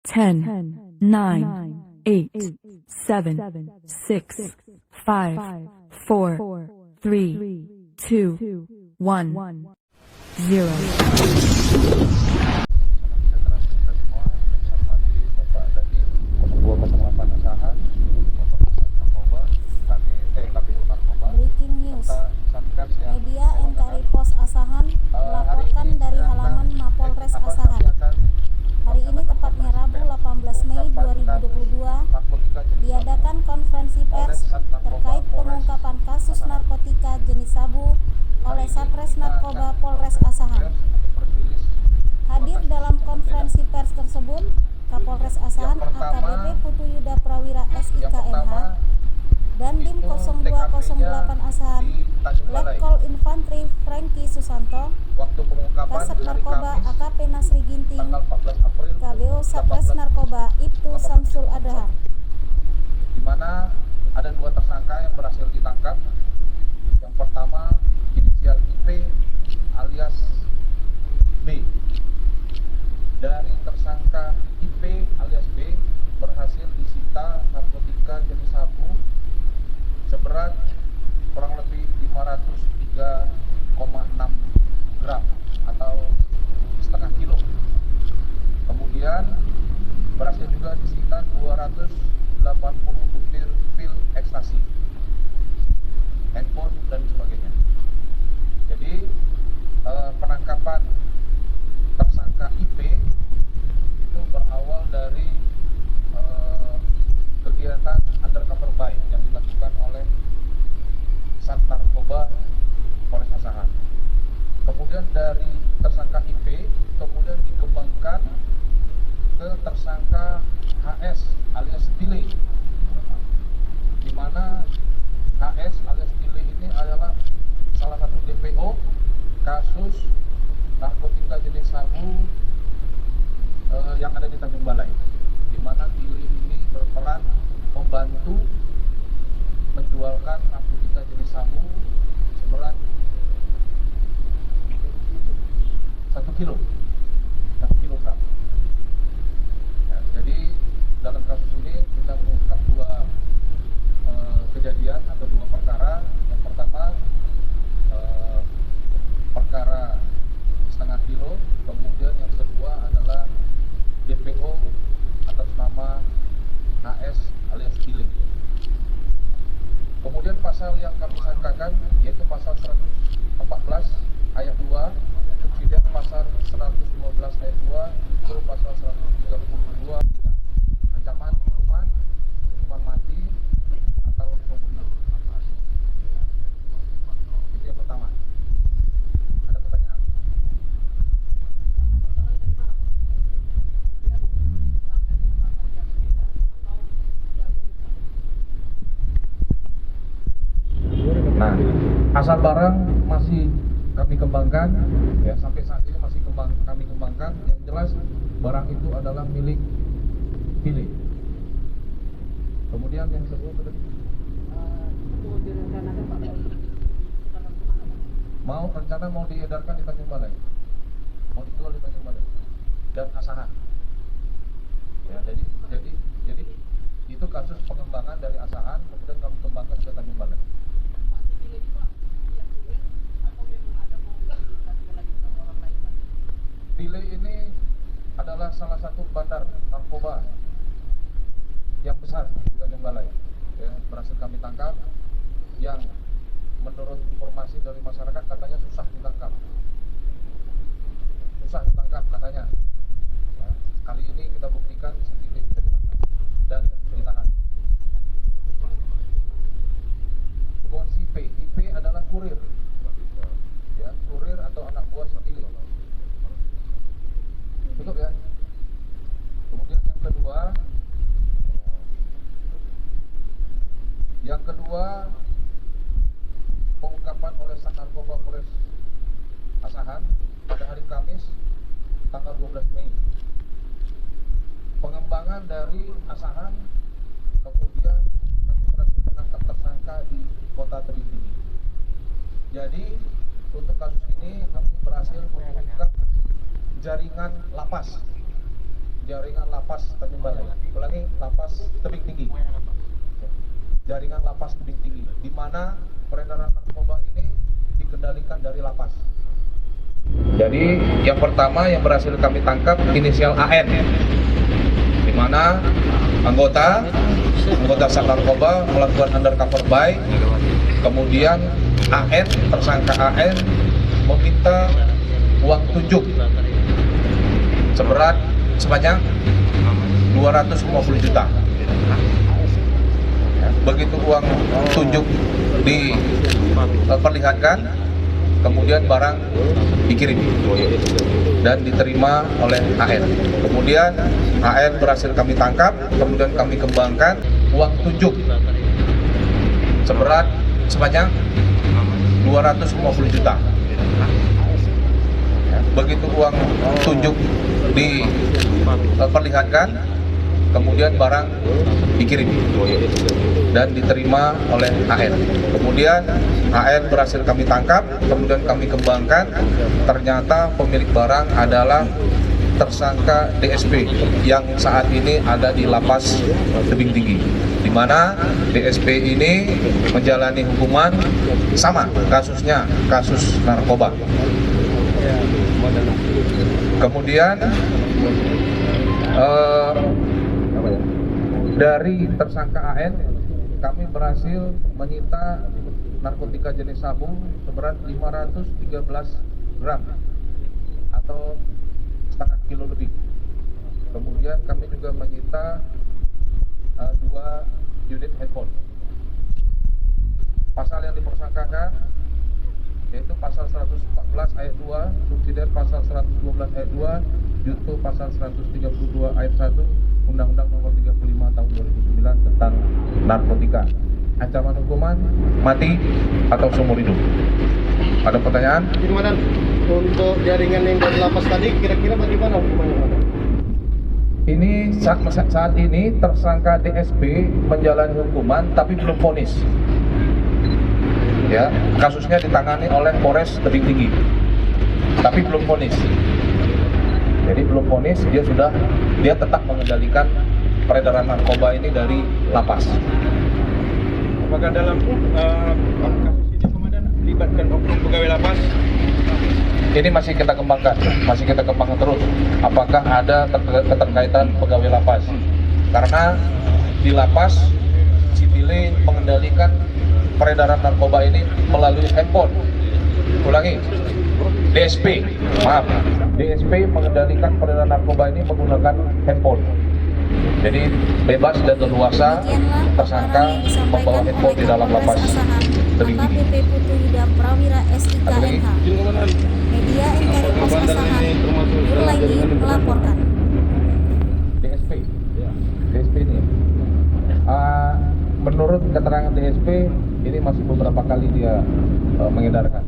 10, 9, 8, 7, 6, 5, 4, 3, 2, 1, 0. Breaking news. Media NKRI Pos Asahan melaporkan dari halaman Mapolres Asahan. Hari ini tepatnya Rabu 18 Mei 2022 diadakan konferensi pers terkait pengungkapan kasus narkotika jenis sabu oleh Satres Narkoba Polres Asahan. Hadir dalam konferensi pers tersebut Kapolres Asahan AKBP Putu Yuda Prawira SIKMH, Dandim 0208 Asahan, Letkol Infantri Franky Susanto, Kasat Narkoba AKP Nasri Ginting, KBO Satres Narkoba Ibtu Samsul Adhar. Di mana ada dua tersangka yang berhasil ditangkap. Yang pertama inisial IP alias B. Dari tersangka IP alias B berhasil disita narkotika jenis sabu seberat kurang lebih 503,6 gram atau setengah kilo. Kemudian berhasil juga disita 280 butir pil ekstasi, handphone dan sebagainya. Jadi penangkapan tersangka IP itu berawal dari kegiatan undercover buy yang dilakukan oleh Sat Narkoba Polres Asahan. Kemudian dari tersangka IP kemudian dikembangkan ke tersangka HS alias Tile, di mana HS alias Tile ini adalah salah satu DPO kasus narkotika jenis sabu yang ada di Tanjung Balai, di mana Tile ini berperan membantu menjualkan narkotika jenis sabu seberat 1 kilogram. Ya, jadi dalam kasus ini kita mengungkap dua kejadian atau dua perkara. Yang pertama perkara setengah kilo, kemudian yang kedua adalah DPO atas nama HS alias Tile. Kemudian pasal yang kami sangkakan yaitu pasal 114 ayat 2, subsidiar pasal 112 ayat 2, itu pasal 132, ancaman hukuman mati atau pembunuhan. Itu yang pertama. Ada pertanyaan? Nah, asal barang masih kami kembangkan, ya sampai saat ini masih kami kembangkan. Yang jelas barang itu adalah milik Tile. Kemudian yang kedua mau diedarkan di Tanjung Balai, mau dijual di Tanjung Balai dan Asahan. Ya, jadi itu kasus pengembangan dari Asahan, kemudian kami kembangkan ke Tanjung Balai. Tile ini adalah salah satu bandar narkoba yang besar di Tanjung Balai, ya, berhasil kami tangkap, yang menurut informasi dari masyarakat katanya susah ditangkap katanya. Ya, kali ini kita buktikan sendiri bisa ditangkap dan ditahan. Hubungan si IP adalah kurir, ya, kurir atau anak buah si Tile. Cukup ya. Kemudian yang kedua pengungkapan oleh Sat Narkoba Polres Asahan pada hari Kamis tanggal 12 Mei. Pengembangan dari Asahan, kemudian kami berhasil menangkap tersangka di Kota Terintinggi. Jadi untuk kasus ini kami berhasil mengungkap jaringan lapas jaringan lapas Tanjung Balai. Ulangi, lapas tebing tinggi. Jaringan lapas tebing tinggi, di mana peredaran narkoba ini dikendalikan dari lapas. Jadi yang pertama yang berhasil kami tangkap inisial AN, di mana anggota Sat Narkoba melakukan undercover buy. Kemudian AN, tersangka AN meminta uang tunjuk sebanyak 250 juta. Begitu uang tunjuk diperlihatkan, kemudian barang dikirim dan diterima oleh AN. Kemudian AN berhasil kami tangkap, kemudian kami kembangkan uang tunjuk sebanyak 250 juta. Begitu uang tunjuk diperlihatkan, kemudian barang dikirim dan diterima oleh AN. Kemudian AN berhasil kami tangkap, kemudian kami kembangkan. Ternyata pemilik barang adalah tersangka DSP yang saat ini ada di lapas tebing tinggi, di mana DSP ini menjalani hukuman sama kasusnya, kasus narkoba. Kemudian dari tersangka AN kami berhasil menyita narkotika jenis sabu seberat 513 gram atau setengah kilo lebih. Kemudian kami juga menyita 2 unit handphone. Pasal yang dipersangkakan yaitu pasal 114 ayat 2, subsidiar pasal 112 ayat 2, junto pasal 132 ayat 1 Undang-Undang Nomor 35 Tahun 2009 tentang narkotika. Ancaman hukuman mati atau seumur hidup. Ada pertanyaan? Gimana untuk jaringan yang dari lapas tadi, kira-kira bagaimana hukumannya? Ini saat ini tersangka DSP menjalani hukuman tapi belum vonis. Ya, kasusnya ditangani oleh Polres Tebing Tinggi, tapi belum vonis. Jadi belum vonis, dia tetap mengendalikan peredaran narkoba ini dari lapas. Apakah dalam kasus ini komandan libatkan oknum pegawai lapas? Ini masih kita kembangkan terus. Apakah ada keterkaitan pegawai lapas? Karena di lapas si Billy mengendalikan peredaran narkoba ini melalui handphone. Ulangi, DSP mengendalikan peredaran narkoba ini menggunakan handphone. Jadi bebas dan leluasa tersangka membawa handphone di dalam lapas tebing tinggi. AKBP Putu Yuda Prawira SIK MH. Media NKRI Pos Asahan Nurlaini melaporkan. DSP ini. Menurut keterangan DSP ini masih beberapa kali dia mengedarkan.